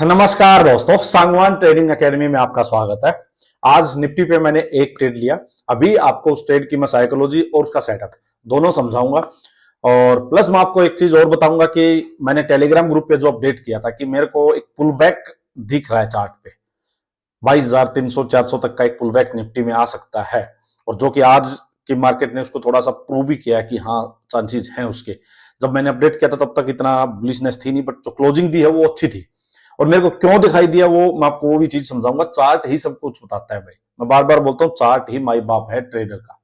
नमस्कार दोस्तों, Sangwan trading academy में आपका स्वागत है। आज निफ्टी पे मैंने एक ट्रेड लिया। अभी आपको उस ट्रेड की मैं साइकोलॉजी और उसका सेटअप दोनों समझाऊंगा और प्लस मैं आपको एक चीज और बताऊंगा कि मैंने टेलीग्राम ग्रुप पे जो अपडेट किया था कि मेरे को एक पुल बैक दिख रहा है चार्ट पे 22,300-400 तक का एक पुल बैक निफ्टी में आ सकता है, और जो कि आज की मार्केट ने उसको थोड़ा सा प्रूव भी किया कि हाँ चांसेस हैं उसके। जब मैंने अपडेट किया था तब तक इतना बुलिशनेस थी नहीं, बट जो क्लोजिंग दी है वो अच्छी थी। और मेरे को क्यों दिखाई दिया वो मैं आपको वो भी चीज समझाऊंगा। चार्ट ही सब कुछ बताता है भाई, मैं बार बार बोलता हूँ चार्ट ही माई बाप है ट्रेडर का।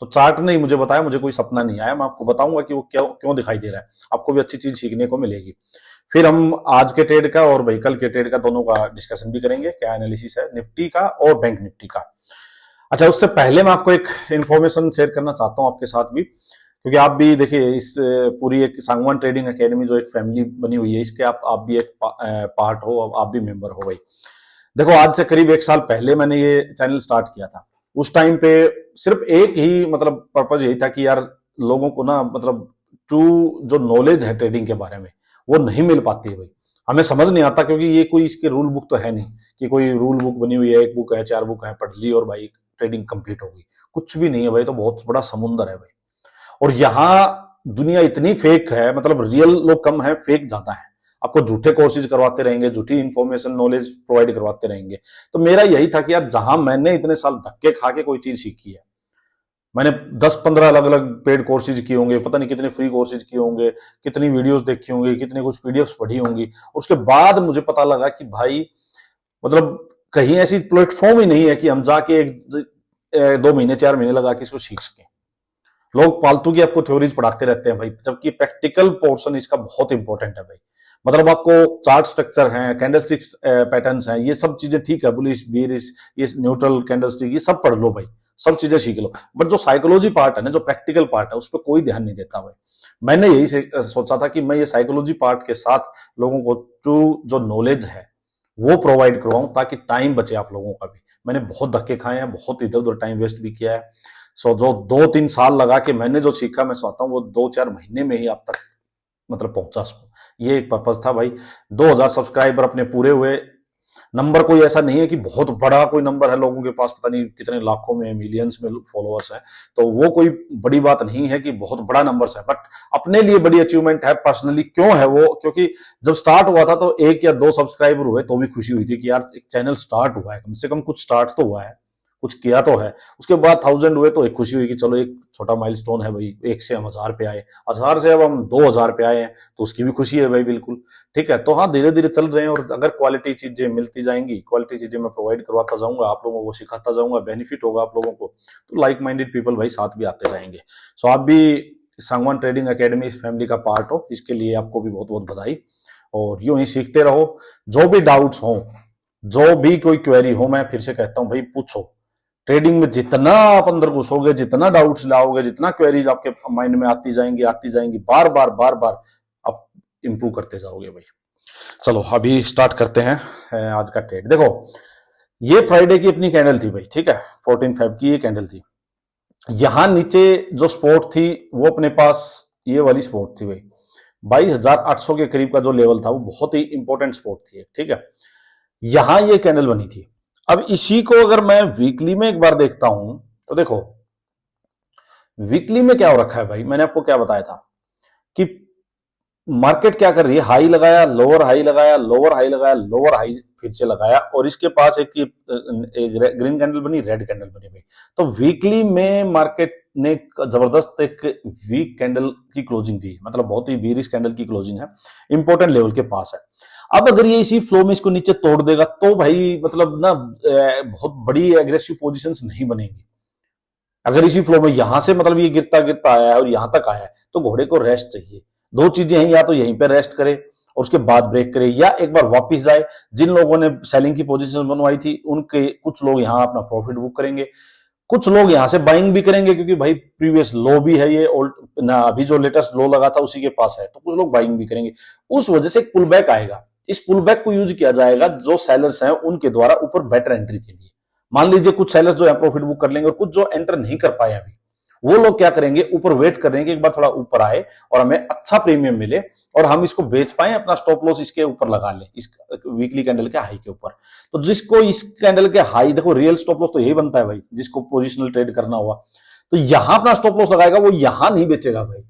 तो चार्ट ने मुझे बताया, मुझे कोई सपना नहीं आया। मैं आपको बताऊंगा कि वो क्यों क्यों दिखाई दे रहा है, आपको भी अच्छी चीज सीखने को मिलेगी। फिर हम आज के ट्रेड का और भाई कल के ट्रेड का दोनों का डिस्कशन भी करेंगे, क्या एनालिसिस है निफ्टी का और बैंक निफ्टी का। अच्छा, उससे पहले मैं आपको एक इन्फॉर्मेशन शेयर करना चाहता हूं आपके साथ भी, क्योंकि आप भी देखिए इस पूरी एक सांगवान ट्रेडिंग एकेडमी जो एक फैमिली बनी हुई है, इसके आप भी एक पार्ट हो, आप भी मेंबर हो भाई। देखो, आज से करीब एक साल पहले मैंने ये चैनल स्टार्ट किया था। उस टाइम पे सिर्फ एक ही मतलब पर्पज यही था कि यार लोगों को ना मतलब ट्रू जो नॉलेज है ट्रेडिंग के बारे में वो नहीं मिल पाती है भाई। हमें समझ नहीं आता, क्योंकि ये कोई इसके रूल बुक तो है नहीं कि कोई रूल बुक बनी हुई है, एक बुक है, 4 बुक है, पढ़ ली और भाई ट्रेडिंग कंप्लीट होगी। कुछ भी नहीं है भाई, तो बहुत बड़ा समुंदर है भाई। और यहां दुनिया इतनी फेक है, मतलब रियल लोग कम है, फेक ज्यादा है। आपको झूठे कोर्सेज करवाते रहेंगे, झूठी इंफॉर्मेशन नॉलेज प्रोवाइड करवाते रहेंगे। तो मेरा यही था कि यार जहां मैंने इतने साल धक्के खा के कोई चीज सीखी है, मैंने 10-15 अलग अलग पेड कोर्सेज किए होंगे, पता नहीं कितने फ्री कोर्सेज किए होंगे, कितनी वीडियोस देखी होंगी, कितनी कुछ पीडीएफ पढ़ी होंगी। उसके बाद मुझे पता लगा कि भाई मतलब कहीं ऐसी प्लेटफॉर्म ही नहीं है कि हम जाके 2 महीने 4 महीने लगा के इसको सीख सकें। लोग फालतू की आपको थ्योरीज पढ़ाते रहते हैं भाई, जबकि प्रैक्टिकल पोर्शन इसका बहुत इंपॉर्टेंट है भाई। मतलब आपको चार्ट स्ट्रक्चर है, कैंडलस्टिक्स पैटर्न्स हैं, ये सब चीजें ठीक है, बुलिश बीरिश, ये न्यूट्रल कैंडलस्टिक, ये सब पढ़ लो भाई, सब चीजें सीख लो। बट जो साइकोलॉजी पार्ट है ना, जो प्रैक्टिकल पार्ट है, उस पर कोई ध्यान नहीं देता भाई। मैंने यही सोचा था कि मैं ये साइकोलॉजी पार्ट के साथ लोगों को ट्रू जो नॉलेज है वो प्रोवाइड करवाऊं, ताकि टाइम बचे आप लोगों का भी। मैंने बहुत धक्के खाए हैं, बहुत इधर उधर टाइम वेस्ट भी किया है। सो जो 2-3 साल लगा के मैंने जो सीखा, मैं सोचता हूँ वो 2-4 महीने में ही आप तक मतलब पहुंचा सकूं। ये एक पर्पज था भाई। 2000 सब्सक्राइबर अपने पूरे हुए। नंबर कोई ऐसा नहीं है कि बहुत बड़ा कोई नंबर है लोगों के पास, पता नहीं कितने लाखों में मिलियंस में फॉलोअर्स है, तो वो कोई बड़ी बात नहीं है कि बहुत बड़ा नंबर है। बट अपने लिए बड़ी अचीवमेंट है पर्सनली। क्यों है वो? क्योंकि जब स्टार्ट हुआ था तो 1 या 2 सब्सक्राइबर हुए तो भी खुशी हुई थी कि यार एक चैनल स्टार्ट हुआ है, कम से कम कुछ स्टार्ट तो हुआ है, कुछ किया तो है। उसके बाद 1000 हुए तो एक खुशी हुई कि चलो एक छोटा माइलस्टोन है भाई, 1 से हम 1000 पे आए, 1000 से अब हम 2000 पे आए हैं, तो उसकी भी खुशी है भाई, बिल्कुल ठीक है। तो हाँ, धीरे धीरे चल रहे हैं, और अगर क्वालिटी चीजें मिलती जाएंगी, क्वालिटी चीजें मैं प्रोवाइड करवाता जाऊंगा, आप लोगों को सिखाता जाऊंगा, बेनिफिट होगा आप लोगों को, तो लाइक माइंडेड पीपल भाई साथ भी आते जाएंगे। सो आप भी सांगवान ट्रेडिंग एकेडमी इस फैमिली का पार्ट हो, इसके लिए आपको भी बहुत बहुत बधाई। और यूं ही सीखते रहो। जो भी डाउट्स हो, जो भी कोई क्वेरी हो, मैं फिर से कहता हूं भाई पूछो। ट्रेडिंग में जितना आप अंदर घुसोगे, जितना डाउट्स लाओगे, जितना क्वेरीज आपके माइंड में आती जाएंगी, बार बार आप इंप्रूव करते जाओगे भाई। चलो अभी स्टार्ट करते हैं आज का ट्रेड। देखो, ये फ्राइडे की अपनी कैंडल थी भाई, ठीक है, 14 फेब की ये कैंडल थी। यहां नीचे जो स्पॉट थी वो अपने पास ये वाली स्पॉट थी भाई, 22,800 के करीब का जो लेवल था, वो बहुत ही इंपॉर्टेंट स्पॉट थी, ठीक है। यहां ये कैंडल बनी थी। अब इसी को अगर मैं वीकली में एक बार देखता हूं तो देखो वीकली में क्या हो रखा है भाई। मैंने आपको क्या बताया था कि मार्केट क्या कर रही है, हाई लगाया, लोअर हाई लगाया, लोअर हाई लगाया, लोअर हाई फिर से लगाया, और इसके पास एक ग्रीन कैंडल बनी, रेड कैंडल बनी भाई। तो वीकली में मार्केट ने जबरदस्त एक वीक कैंडल की क्लोजिंग दी, मतलब बहुत ही बीरिश कैंडल की क्लोजिंग है, इंपॉर्टेंट लेवल के पास है। अब अगर ये इसी फ्लो में इसको नीचे तोड़ देगा तो भाई मतलब ना बहुत बड़ी एग्रेसिव पोजीशंस नहीं बनेगी। अगर इसी फ्लो में यहां से मतलब ये गिरता गिरता आया है और यहां तक आया है, तो घोड़े को रेस्ट चाहिए। 2 चीजें हैं, या तो यहीं पे रेस्ट करे और उसके बाद ब्रेक करे, या एक बार वापस जाए। जिन लोगों ने सेलिंग की पोजीशन बनवाई थी उनके कुछ लोग यहां अपना प्रॉफिट बुक करेंगे, कुछ लोग यहां से बाइंग भी करेंगे, क्योंकि भाई प्रीवियस लो भी है ये, ओल्ड ना अभी जो लेटेस्ट लो लगा था उसी के पास है, तो कुछ लोग बाइंग भी करेंगे। उस वजह से एक पुल बैक आएगा। इस पुल बैक को यूज किया जाएगा जो सेलर्स हैं उनके द्वारा ऊपर बेटर एंट्री के लिए। मान लीजिए कुछ सेलर्स जो है प्रॉफिट बुक कर लेंगे और कुछ जो एंटर नहीं कर पाए अभी, वो लोग क्या करेंगे, ऊपर वेट करेंगे कि एक बार थोड़ा ऊपर आए और हमें अच्छा प्रीमियम मिले और हम इसको बेच पाए, अपना स्टॉप लॉस इसके ऊपर लगा लें, इस वीकली कैंडल के हाई के ऊपर। तो जिसको इस कैंडल के हाई, देखो रियल स्टॉप लॉस तो यही बनता है भाई, जिसको पोजिशनल ट्रेड करना हुआ तो यहां अपना स्टॉप लॉस लगाएगा, वो यहां नहीं बेचेगा भाई,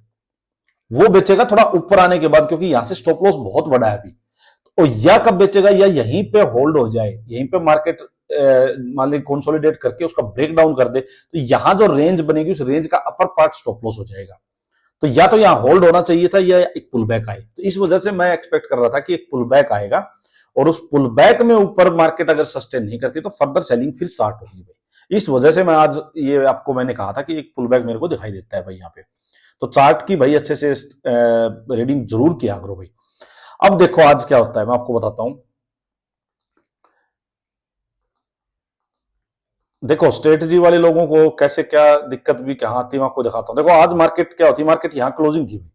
वो बेचेगा थोड़ा ऊपर आने के बाद, क्योंकि यहां से स्टॉप लॉस बहुत बड़ा है अभी। तो या कब बेचेगा, या यहीं पे होल्ड हो जाए, यहीं पे मार्केट मान ली कंसोलिडेट करके उसका ब्रेक डाउन कर दे, तो यहां जो रेंज बनेगी उस रेंज का अपर पार्ट स्टॉप लॉस हो जाएगा। तो या तो यहां होल्ड होना चाहिए था या एक पुल बैक आए। तो इस वजह से मैं एक्सपेक्ट कर रहा था कि एक पुल बैक आएगा और उस पुल बैक में ऊपर मार्केट अगर सस्टेन नहीं करती तो फर्दर सेलिंग फिर स्टार्ट होगी भाई। इस वजह से मैं आज ये आपको मैंने कहा था कि एक पुल बैक मेरे को दिखाई देता है भाई यहाँ पे। तो चार्ट की भाई अच्छे से रीडिंग जरूर किया करो भाई। अब देखो आज क्या होता है, मैं आपको बताता हूं। देखो स्ट्रेटजी वाले लोगों को कैसे क्या दिक्कत भी कहां आती है मैं आपको दिखाता हूं। देखो आज मार्केट क्या होती है, मार्केट यहां क्लोजिंग थी,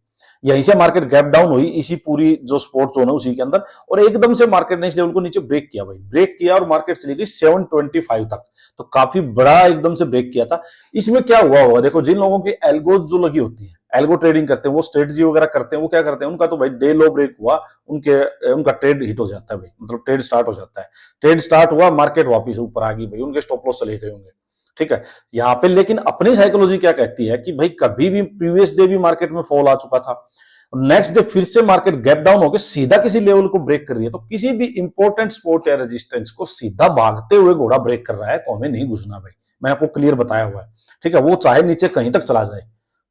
यहीं से मार्केट गैप डाउन हुई इसी पूरी जो स्पोर्ट जोन है उसी के अंदर, और एकदम से मार्केट ने इस लेवल को नीचे ब्रेक किया भाई, ब्रेक किया और मार्केट चली गई 725 तक। तो काफी बड़ा एकदम से ब्रेक किया था। इसमें क्या हुआ होगा, देखो जिन लोगों की एल्गोज जो लगी होती है, एल्गो ट्रेडिंग करते हैं, वो स्ट्रेटजी वगैरह करते हैं, वो क्या करते हैं, उनका तो भाई डे लो ब्रेक हुआ, उनका ट्रेड हिट हो जाता है भाई, मतलब ट्रेड स्टार्ट हो जाता है। ट्रेड स्टार्ट हुआ, मार्केट वापिस ऊपर आ गई भाई, उनके स्टॉप लॉस चले गए होंगे, ठीक है। यहाँ पे लेकिन अपनी साइकोलॉजी क्या कहती है कि भाई कभी भी प्रीवियस डे भी मार्केट में फॉल आ चुका था, नेक्स्ट डे फिर से मार्केट गैप डाउन होकर सीधा किसी लेवल को ब्रेक कर रही है, तो किसी भी इंपॉर्टेंट सपोर्ट या रेजिस्टेंस को सीधा भागते हुए घोड़ा ब्रेक कर रहा है तो हमें नहीं घुसना भाई। मैंने आपको क्लियर बताया हुआ है, ठीक है। वो चाहे नीचे कहीं तक चला जाए,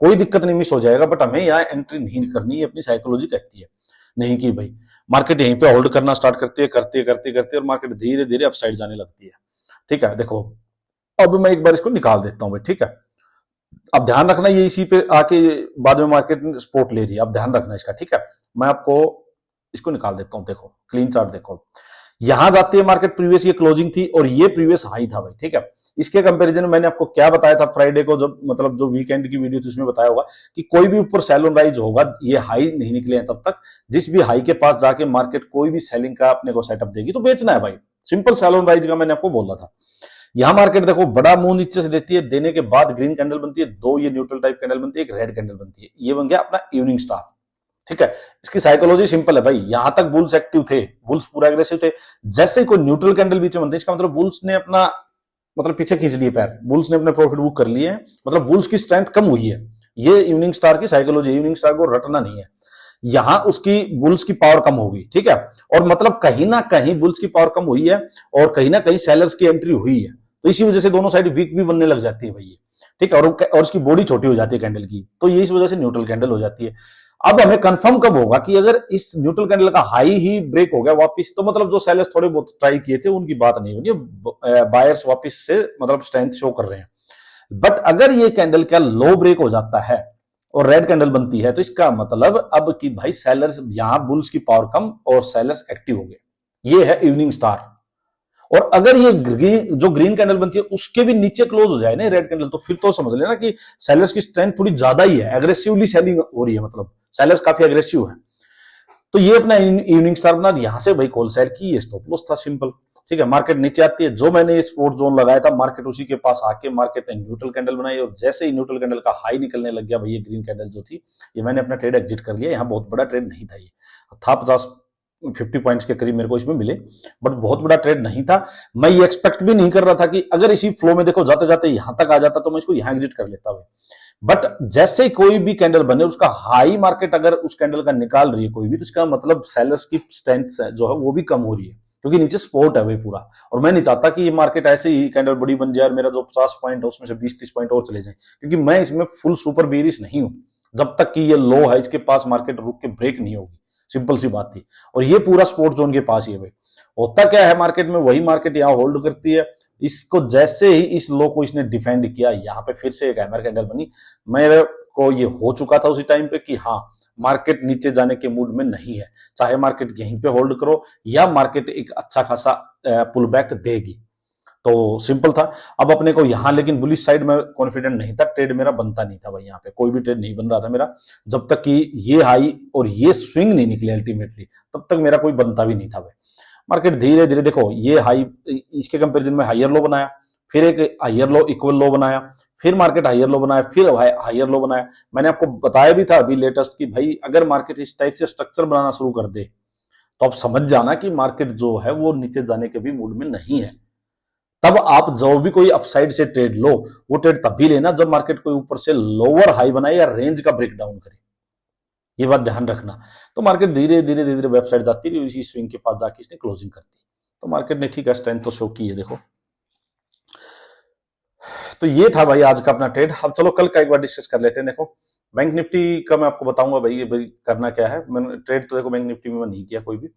कोई दिक्कत नहीं, मिस हो जाएगा, बट हमें यहाँ एंट्री नहीं करनी है, अपनी साइकोलॉजी कहती है नहीं कि भाई मार्केट यहीं पे होल्ड करना स्टार्ट करती है, करते करते करते और मार्केट धीरे धीरे अपसाइड जाने लगती है, ठीक है। देखो अब मैं एक बार इसको निकाल देता हूं भाई, ठीक है। अब ध्यान रखना ये इसी पे आके बाद में मार्केट सपोर्ट ले रही है, अब ध्यान रखना इसका, ठीक है। मैं आपको इसको निकाल देता हूं, देखो क्लीन चार्ट देखो, यहां जाती है मार्केट, प्रीवियस ये क्लोजिंग थी और ये प्रीवियस हाई था भाई, ठीक है। इसके कंपैरिजन में मैंने आपको क्या बताया था फ्राइडे को, जब मतलब जो वीकेंड की वीडियो थी उसमें बताया होगा कि कोई भी ऊपर सेल ऑन राइज होगा, ये हाई नहीं निकले हैं तब तक, जिस भी हाई के पास जाके मार्केट कोई भी सेलिंग का अपने को सेटअप देगी तो बेचना है भाई, सिंपल सेल ऑन राइज का मैंने आपको बोला था। यहां मार्केट देखो बड़ा मुंह नीचे से देती है, देने के बाद ग्रीन कैंडल बनती है, दो ये न्यूट्रल टाइप कैंडल बनती है, एक रेड कैंडल बनती है, ये बन गया अपना इवनिंग स्टार, ठीक है। इसकी साइकोलॉजी सिंपल है भाई, यहां तक बुल्स एक्टिव थे, बुल्स पूरा एग्रेसिव थे, जैसे ही कोई न्यूट्रल कैंडल बीच में बनती है इसका मतलब बुल्स ने अपना मतलब पीछे खींच लिए पैर, बुल्स ने अपने प्रॉफिट बुक कर लिए हैं, मतलब बुल्स की स्ट्रेंथ कम हुई है। ये इवनिंग स्टार की साइकोलॉजी, इवनिंग स्टार को रटना नहीं है, यहां उसकी बुल्स की पावर कम होगी, ठीक है। और मतलब कहीं ना कहीं बुल्स की पावर कम हुई है और कहीं ना कहीं सेलर्स की एंट्री हुई है, तो इसी वजह से दोनों साइड वीक भी बनने लग जाती है भाई, ठीक है। और उसकी बॉडी छोटी हो जाती है कैंडल की, तो ये इस वजह से न्यूट्रल कैंडल हो जाती है। अब हमें कंफर्म कब होगा कि अगर इस न्यूट्रल कैंडल का हाई ही ब्रेक हो गया वापस, तो मतलब जो सेलर्स थोड़े बहुत ट्राई किए थे उनकी बात नहीं होगी, बायर्स वापस से मतलब स्ट्रेंथ शो कर रहे हैं। बट अगर ये कैंडल क्या लो ब्रेक हो जाता है और रेड कैंडल बनती है, तो इसका मतलब अब कि भाई सेलर्स, यहां बुल्स की पावर कम और सेलर्स एक्टिव हो गए, ये है इवनिंग स्टार। और अगर ये जो ग्रीन कैंडल बनती है उसके भी नीचे क्लोज हो जाए ना रेड कैंडल, तो फिर तो समझ लेना कि सेलर्स की स्ट्रेंथ थोड़ी ज्यादा ही है, एग्रेसिवली सेलिंग हो रही है, मतलब सेलर्स काफी एग्रेसिव है। तो ये अपना इवनिंग स्टार बना, यहां से भाई कॉल सेल की, ये स्टॉप लॉस था सिंपल, ठीक है। मार्केट नीचे आती है, जो मैंने ये स्पोर्ट जोन लगाया था मार्केट उसी के पास आके मार्केट ने न्यूट्रल कैंडल बनाई, और जैसे ही न्यूट्रल कैंडल का हाई निकलने लग गया भाई, ये ग्रीन कैंडल जो थी, ये मैंने अपना ट्रेड एग्जिट कर लिया। यहाँ बहुत बड़ा ट्रेड नहीं था, ये था 50 पॉइंट्स के करीब मेरे को इसमें मिले, बट बहुत बड़ा ट्रेड नहीं था। मैं ये एक्सपेक्ट भी नहीं कर रहा था कि अगर इसी फ्लो में देखो जाते जाते यहां तक आ जाता तो मैं इसको यहां एग्जिट कर लेता भाई। बट जैसे कोई भी कैंडल बने उसका हाई मार्केट अगर उस कैंडल का निकाल रही है कोई भी, तो इसका मतलब सेलर्स की स्ट्रेंथ जो है वो भी कम हो रही है, क्योंकि नीचे सपोर्ट है भाई पूरा। और मैं नहीं चाहता कि ये मार्केट ऐसे ही कैंडल बड़ी बन जाए और मेरा जो 50 पॉइंट है उसमें से 20-30 पॉइंट और चले जाए, क्योंकि मैं इसमें फुल सुपर बेरिश नहीं हूं जब तक कि ये लो है इसके पास मार्केट रुक के ब्रेक नहीं होगी, सिंपल सी बात थी। और ये पूरा सपोर्ट जोन के पास ही है भाई। होता क्या है मार्केट में, वही मार्केट यहाँ होल्ड करती है, इसको जैसे ही इस लो को इसने डिफेंड किया, यहाँ पे फिर से एक हैमर कैंडल बनी। मेरे को ये हो चुका था उसी टाइम पे कि हाँ मार्केट नीचे जाने के मूड में नहीं है, चाहे मार्केट यहीं पे होल्ड करो या मार्केट एक अच्छा खासा पुल बैक देगी, तो सिंपल था। अब अपने को यहां लेकिन बुलिश साइड में कॉन्फिडेंट नहीं था, ट्रेड मेरा बनता नहीं था भाई, यहाँ पे कोई भी ट्रेड नहीं बन रहा था मेरा, जब तक कि ये हाई और ये स्विंग नहीं निकले अल्टीमेटली, तब तक मेरा कोई बनता भी नहीं था भाई। मार्केट धीरे धीरे देखो ये हाई, इसके कंपेरिजन में हायर लो बनाया, फिर एक हायर लो इक्वल लो बनाया, फिर मार्केट हायर लो बनाया, फिर हायर लो बनाया। मैंने आपको बताया भी था अभी लेटेस्ट कि भाई अगर मार्केट इस टाइप से स्ट्रक्चर बनाना शुरू कर दे तो आप समझ जाना कि मार्केट जो है वो नीचे जाने के भी मूड में नहीं है। तब आप जो भी कोई अपसाइड से ट्रेड लो, वो ट्रेड तब भी लेना जब मार्केट कोई ऊपर से लोअर हाई बनाए या रेंज का ब्रेक डाउन करे। ये बात ध्यान रखना। तो मार्केट धीरे धीरे धीरे धीरे वेबसाइट जाती रही, इसी स्विंग के पास जाके इसने क्लोजिंग कर दी। तो मार्केट ने ठीक है स्ट्रेंथ तो शो की है, देखो। तो ये था भाई आज का अपना ट्रेड। अब चलो कल का एक बार डिस्कस कर लेते हैं। देखो बैंक निफ्टी का मैं आपको बताऊंगा भाई करना क्या है। मैंने ट्रेड तो देखो बैंक निफ्टी में नहीं किया कोई भी।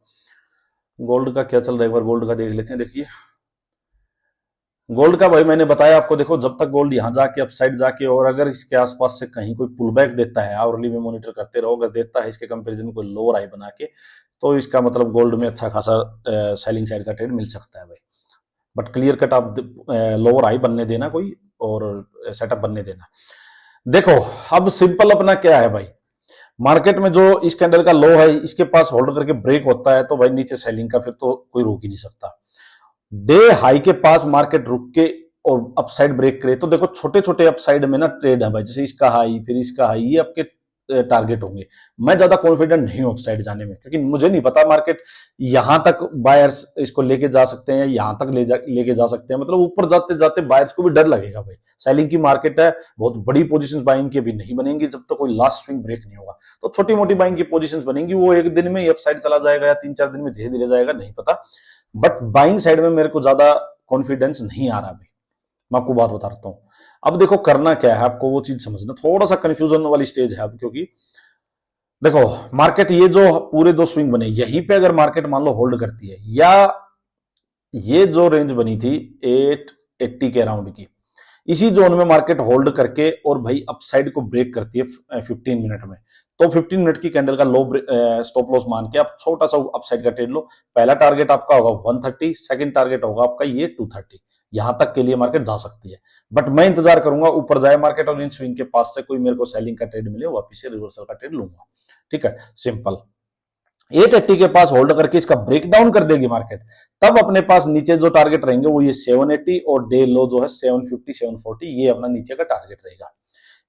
गोल्ड का क्या चल रहा है एक बार गोल्ड का देख लेते हैं। देखिए गोल्ड का भाई मैंने बताया आपको, देखो जब तक गोल्ड यहां जाके अपसाइड जाके और अगर इसके आसपास से कहीं कोई पुल बैक देता है, आवरली में मॉनिटर करते रहो, अगर देता है इसके कंपैरिजन में कोई लोअर हाई बना के, तो इसका मतलब गोल्ड में अच्छा खासा सेलिंग साइड का ट्रेड मिल सकता है भाई। बट क्लियर कट आप लोअर हाई बनने देना कोई और सेटअप बनने देना। देखो अब सिंपल अपना क्या है भाई, मार्केट में जो इस कैंडल का लो है इसके पास होल्ड करके ब्रेक होता है तो भाई नीचे सेलिंग का फिर तो कोई रोक ही नहीं सकता। डे हाई के पास मार्केट रुक के और अपसाइड ब्रेक करे तो देखो छोटे छोटे अपसाइड में ना ट्रेड है भाई, जैसे इसका हाई फिर इसका हाई, ये आपके टारगेट होंगे। मैं ज्यादा कॉन्फिडेंट नहीं हूं अपसाइड जाने में, क्योंकि मुझे नहीं पता मार्केट यहां तक बायर्स इसको लेके जा सकते हैं, यहां तक लेके जा सकते हैं। मतलब ऊपर जाते जाते बायर्स को भी डर लगेगा भाई। सेलिंग की मार्केट है, बहुत बड़ी पोजीशंस बाइंग की भी नहीं बनेंगी जब तक कोई लास्ट स्विंग ब्रेक नहीं होगा। तो छोटी मोटी बाइंग की पोजीशंस बनेंगी, वो एक दिन में ही अपसाइड चला जाएगा या 3-4 दिन में धीरे धीरे जाएगा, नहीं पता। बट बाइंग साइड में मेरे को ज्यादा कॉन्फिडेंस नहीं आ रहा भाई, मैं आपको बात बता रहा हूं। अब देखो करना क्या है, आपको वो चीज समझना। थोड़ा सा कंफ्यूजन वाली स्टेज है अब, क्योंकि देखो मार्केट ये जो पूरे दो स्विंग बने, यहीं पे अगर मार्केट मान लो होल्ड करती है, या ये जो रेंज बनी थी 880 के अराउंड की, इसी जोन में मार्केट होल्ड करके और भाई अपसाइड को ब्रेक करती है 15 मिनट में, तो 15 मिनट की कैंडल का लो स्टॉप लॉस मान के आप छोटा सा अपसाइड का ट्रेड लो। पहला टारगेट आपका होगा 130, सेकंड टारगेट होगा आपका ये 230। यहां तक के लिए मार्केट जा सकती है, बट मैं इंतजार करूंगा ऊपर जाए मार्केट और इन स्विंग के पास से कोई मेरे को सेलिंग का ट्रेड मिले, वापिस से रिवर्सल का ट्रेड लूंगा। ठीक है, सिंपल। 880 के पास होल्ड करके इसका ब्रेकडाउन कर देगी मार्केट, तब अपने पास नीचे जो टारगेट रहेंगे वो ये 780 और डे लो जो है 750 740, ये अपना नीचे का टारगेट रहेगा।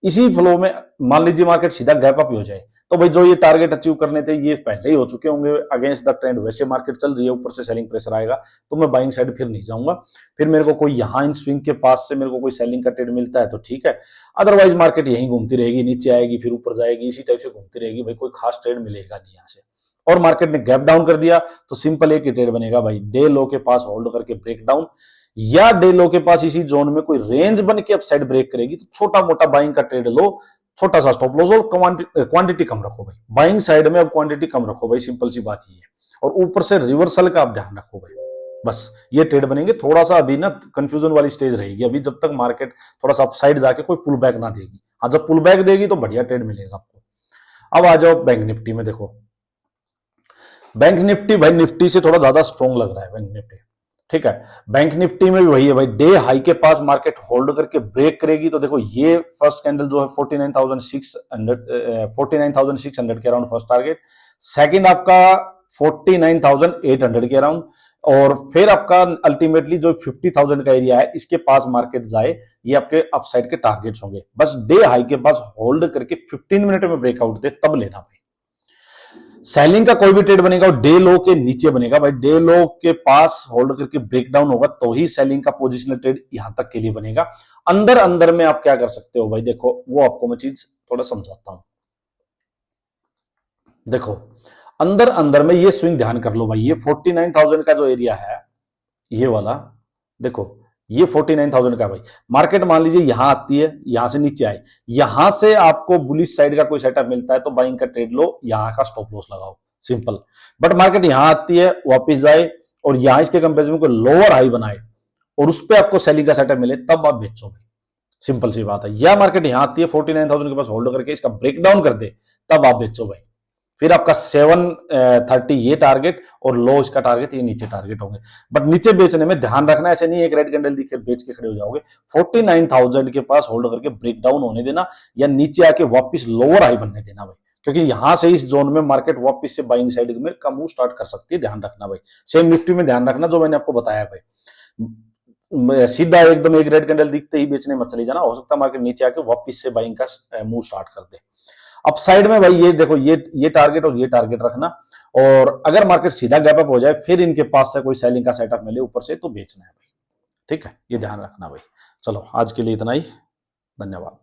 इसी फ्लो में मान लीजिए मार्केट सीधा गैप अप हो जाए तो भाई जो ये टारगेट अचीव करने थे ये पहले ही हो चुके होंगे अगेंस्ट द ट्रेंड, वैसे मार्केट चल रही है, ऊपर से सेलिंग प्रेशर आएगा तो मैं बाइंग साइड फिर नहीं जाऊंगा। फिर मेरे को कोई यहां इन स्विंग के पास से मेरे को कोई सेलिंग का ट्रेड मिलता है तो ठीक है, अदरवाइज मार्केट यहीं घूमती रहेगी, नीचे आएगी फिर ऊपर जाएगी, इसी टाइप से घूमती रहेगी भाई, कोई खास ट्रेड मिलेगा नहीं यहां से। और मार्केट ने गैप डाउन कर दिया तो सिंपल एक ही ट्रेड बनेगा भाई, डे लो के पास होल्ड करके ब्रेक डाउन, या डे लो के पास इसी जोन में कोई रेंज बन के अपसाइड ब्रेक करेगी तो छोटा मोटा बाइंग का ट्रेड लो, छोटा सा स्टॉप लॉस और क्वांटिटी कम रखो भाई। बाइंग साइड में अब क्वांटिटी कम रखो भाई, सिंपल सी बात ये है। और ऊपर से रिवर्सल का आप ध्यान रखो भाई, बस ये ट्रेड बनेंगे। थोड़ा सा अभी ना कंफ्यूजन वाली स्टेज रहेगी अभी, जब तक मार्केट थोड़ा सा अपसाइड जाके कोई पुल बैक ना देगी। हाँ जब पुल बैक देगी तो बढ़िया ट्रेड मिलेगा आपको। अब आ जाओ बैंक निफ्टी में। देखो बैंक निफ्टी भाई निफ्टी से थोड़ा ज्यादा स्ट्रॉन्ग लग रहा है बैंक निफ्टी। ठीक है, बैंक निफ्टी में भी वही है भाई, डे हाई के पास मार्केट होल्ड करके ब्रेक करेगी तो देखो ये फर्स्ट कैंडल जो है 49,600 के अराउंड फर्स्ट टारगेट, सेकंड आपका 49,800 के अराउंड, और फिर आपका अल्टीमेटली जो 50,000 का एरिया है इसके पास मार्केट जाए, ये आपके अपसाइड के टारगेट्स होंगे। बस डे हाई के पास होल्ड करके 15 मिनट में ब्रेकआउट दे तब लेना भाई। सेलिंग का कोई भी ट्रेड बनेगा वो डे लो के नीचे बनेगा भाई, डे लो के पास होल्ड करके ब्रेकडाउन होगा तो ही सेलिंग का पोजिशनल ट्रेड यहां तक के लिए बनेगा। अंदर अंदर में आप क्या कर सकते हो भाई, देखो वो आपको मैं चीज थोड़ा समझाता हूं। देखो अंदर अंदर में ये स्विंग ध्यान कर लो भाई, ये 49,000 का जो एरिया है ये वाला, देखो ये 49,000 का भाई, मार्केट मान लीजिए यहां आती है, यहां से नीचे आए, यहां से आपको बुलिश साइड का कोई सेटअप मिलता है तो बाइंग का ट्रेड लो, यहां का स्टॉप लॉस लगाओ, सिंपल। बट मार्केट यहां आती है वापस जाए और यहां इसके कंपेरिजन में कोई लोअर हाई बनाए और उस पर आपको सेलिंग का सेटअप मिले तब आप बेचो भाई, सिंपल सी बात है। या मार्केट यहां आती है 49,000 के पास होल्ड करके इसका ब्रेकडाउन कर दे तब आप बेचो भाई, फिर आपका 730 ये टारगेट और लो इसका टारगेट, ये नीचे टारगेट होंगे। बट नीचे बेचने में ध्यान रखना, ऐसे नहीं एक रेड कैंडल दिखे बेच के खड़े हो जाओगे। 49,000 के पास होल्ड करके ब्रेक डाउन होने देना या नीचे आके वापस लोअर हाई बनने देना भाई, क्योंकि यहां से इस जोन में मार्केट वापस से बाइंग साइड में का मूव स्टार्ट कर सकती है, ध्यान रखना भाई। सेम निफ्टी में ध्यान रखना जो मैंने आपको बताया भाई, सीधा एकदम एक रेड कैंडल दिखते ही बेचने मत चली जाना, हो सकता है मार्केट नीचे आके वापस से बाइंग का मूव स्टार्ट कर दे। अब साइड में भाई ये देखो, ये टारगेट और ये टारगेट रखना, और अगर मार्केट सीधा गैप अप हो जाए फिर इनके पास से कोई सेलिंग का सेटअप मिले ऊपर से तो बेचना है भाई। ठीक है, ये ध्यान रखना भाई। चलो आज के लिए इतना ही, धन्यवाद।